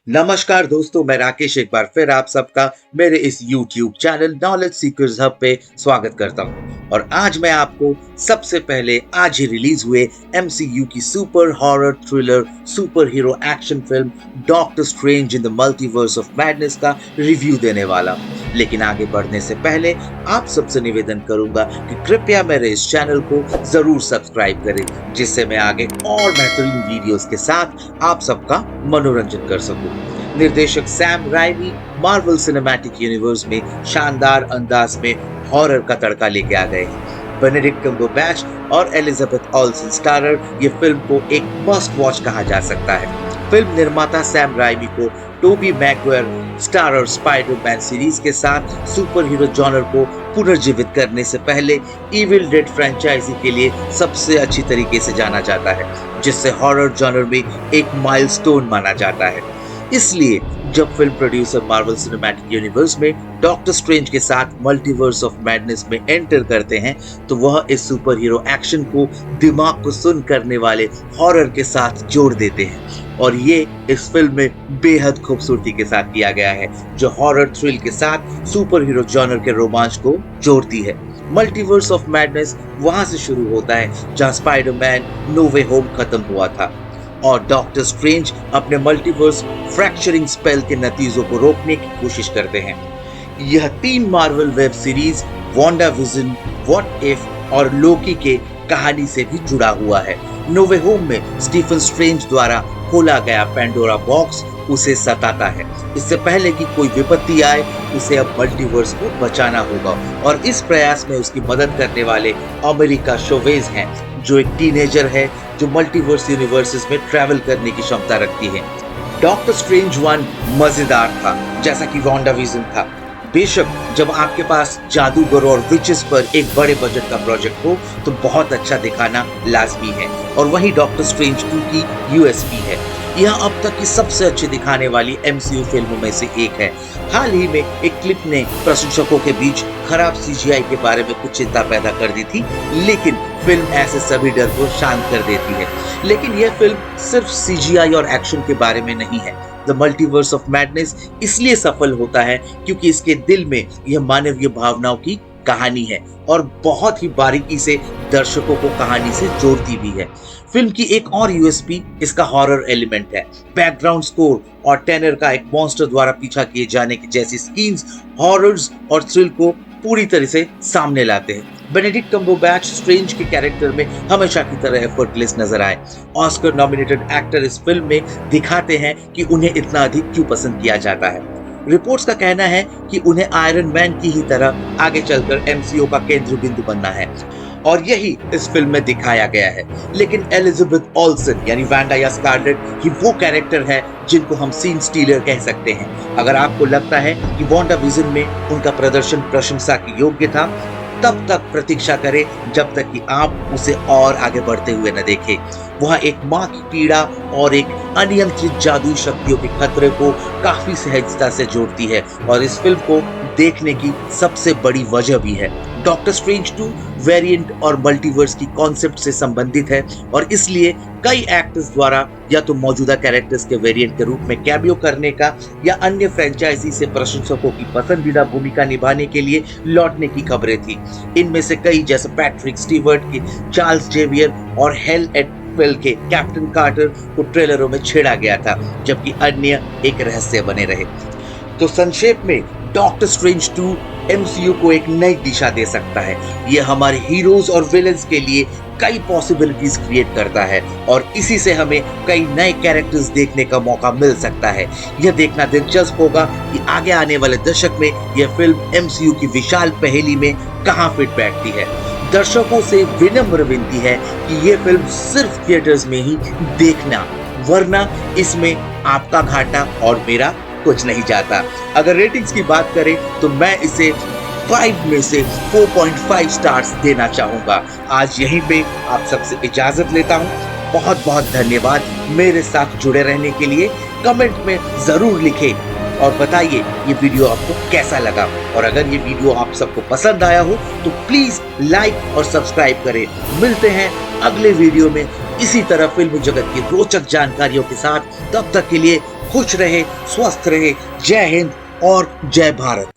नमस्कार दोस्तों, मैं राकेश एक बार फिर आप सबका मेरे इस YouTube channel knowledge seekers hub पे स्वागत करता हूं। और आज मैं आपको सबसे पहले आज ही रिलीज हुए MCU की super horror thriller super hero action film doctor strange in the multiverse of madness का रिव्यू देने वाला हूं। लेकिन आगे बढ़ने से पहले आप सबसे निवेदन करूंगा कि कृपया मेरे इस चैनल को जरूर सब्सक्राइब करें, जिससे मैं आगे और बेहतरीन वीडियोस के साथ आप सबका मनोरंजन कर सकूं। निर्देशक Sam Raimi Marvel cinematic universe में शानदार अंदाज में हॉरर का तड़का लेके आ गए हैं। बेनेडिक्ट कम्बरबैच और एलिजाबेथ ओल्सन स्टारर ये फिल्म को एक मस्ट वॉच कहा जा सकता है। फिल्म निर्माता सैम राइमी को Tobey Maguire starrer Spiderman series के साथ सुपर हीरो जॉनर को पुनर्जीवित करने से पहले इविल डेड फ्रेंचाइजी के लिए सबसे अच्छी तरीके से जाना जाता है, जिससे हॉरर जॉनर में एक माइलस्टोन माना जाता है। इसलिए जब film producer Marvel cinematic universe में डॉक्टर स्ट्रेंज के साथ मल्टीवर्स ऑफ मैडनेस में एंटर करते हैं, तो वह इस सुपर हीरो एक्शन को दिमाग को सुन करने वाले हॉरर के साथ जोड़ देते हैं। और ये इस फिल्म में बेहद खूबसूरती के साथ किया गया है, जो हॉरर थ्रिल के साथ सुपर हीरो जॉनर के रोमांच को जोड़ती है। मल्टीवर्स ऑफ मैडनेस वहां से शुरू होता है जहां स्पाइडरमैन नो वे होम खत्म हुआ था, और डॉक्टर स्ट्रेंज अपने मल्टीवर्स फ्रैक्चरिंग स्पेल के नतीजों को रोकने की कोशिश करते हैं। यह 3 Marvel web series Wanda vision, what if और लोकी के कहानी से भी जुड़ा हुआ है। नो वे होम में स्टीफन स्ट्रेंज द्वारा खोला गया पैंडोरा बॉक्स उसे सताता है। इससे पहले कि कोई विपत्ति आए, उसे अब मल्टीवर्स को बचाना होगा, और इस प्रयास में उसकी मदद करने वाले अमेरिका शोवेज हैं, जो एक टीनेजर है जो मल्टीवर्स यूनिवर्सेस में ट्रैवल करने की क्षमता रखती है। डॉक्टर स्ट्रेंज 1 मजेदार था, जैसा कि वांडा विजन था। बेशक जब आपके पास जादूगर और विचेस पर एक बड़े बजट का प्रोजेक्ट हो तो बहुत अच्छा दिखाना लाजमी है, और वही डॉक्टर स्ट्रेंज 2 की यूएसपी है। यह अब तक की सबसे अच्छी दिखाने वाली MCU फिल्मों में से एक है। हाल ही में एक क्लिप ने प्रशंसकों के बीच खराब CGI के बारे में कुछ चिंता पैदा कर दी थी, लेकिन फिल्म ऐसे सभी डर को शांत कर देती है। लेकिन यह फिल्म सिर्फ CGI और एक्शन के बारे में नहीं है। द मल्टीवर्स ऑफ मैडनेस इसलिए सफल होता है क्योंकि इसके दिल में यह मानवीय भावनाओं की कहानी है, और बहुत ही बारीकी से दर्शकों को कहानी से जोड़ती भी है। फिल्म की एक और यूएसपी इसका हॉरर एलिमेंट है। बैकग्राउंड स्कोर और टेनर का एक मॉन्स्टर द्वारा पीछा किए जाने की जैसी सीन्स हॉरर्स और थ्रिल को पूरी तरह से सामने लाते हैं। बेनेडिक्ट कम्बरबैच स्ट्रेंज के कैरेक्टर में हमेशा की तरह एफर्टलेस नजर आए। ऑस्कर नॉमिनेटेड एक्टर इस फिल्म में दिखाते हैं कि उन्हें इतना अधिक क्यों पसंद किया जाता है। रिपोर्ट्स का कहना है कि उन्हें आयरन मैन की ही तरह आगे चलकर MCU का केंद्र बिंदु बनना है, और यही इस फिल्म में दिखाया गया है। लेकिन एलिजाबेथ ओल्सन यानी वांडा या स्कारलेट ही वो कैरेक्टर है जिनको हम सीन स्टीलर कह सकते हैं। अगर आपको लगता है कि वांडा विजन में उनका प्रदर्शन प्रशंसा की योग्य था, तब तक प्रतीक्षा करें जब तक कि आप उसे और आगे बढ़ते हुए न देखें। वह एक माँ की पीड़ा और एक अनियंत्रित जादुई शक्तियों के खतरे को काफी सहजता से जोड़ती है, और इस फिल्म को देखने की सबसे बड़ी वजह भी है। डॉक्टर स्ट्रेंज 2 वेरिएंट और मल्टीवर्स की कॉन्सेप्ट से संबंधित है, और इसलिए कई एक्टर्स द्वारा या तो मौजूदा कैरेक्टर्स के वेरिएंट के रूप में कैमियो करने का या अन्य फ्रेंचाइजी से प्रशंसकों की पसंदीदा भूमिका निभाने के लिए लौटने की खबरें थी। इनमें से कई जैसे पैट्रिक स्टीवर्ट की चार्ल्स जेवियर और हेल एटवेल के कैप्टन कार्टर को ट्रेलरों में छेड़ा गया था, जबकि अन्य एक रहस्य बने रहे। तो संक्षेप में डॉक्टर स्ट्रेंज 2 MCU को एक नई दिशा दे सकता है। यह हमारे हीरोज और विलेंस के लिए कई पॉसिबिलिटीज क्रिएट करता है, और इसी से हमें कई नए कैरेक्टर्स देखने का मौका मिल सकता है। यह देखना दिलचस्प होगा कि आगे आने वाले दशक में यह फिल्म MCU की विशाल पहेली में कहां फिट बैठती है। दर्शकों से विनम्र विनती है कि यह फिल्म सिर्फ थिएटर्स में ही देखना, वरना इसमें आपका घाटा और मेरा कुछ नहीं जाता। अगर रेटिंग्स की बात करें तो मैं इसे 5 में से 4.5 स्टार्स देना चाहूंगा। आज यहीं पे आप सबसे इजाजत लेता हूं। बहुत बहुत धन्यवाद मेरे साथ जुड़े रहने के लिए। कमेंट में जरूर लिखें और बताइए ये वीडियो आपको कैसा लगा, और अगर ये वीडियो आप सबको पसंद आया हो तो प्लीज लाइक और सब्सक्राइब करें। मिलते हैं अगले वीडियो में इसी तरह फिल्म जगत की रोचक जानकारियों के साथ। तब तक के लिए खुश रहे, स्वस्थ रहे। जय हिंद और जय भारत।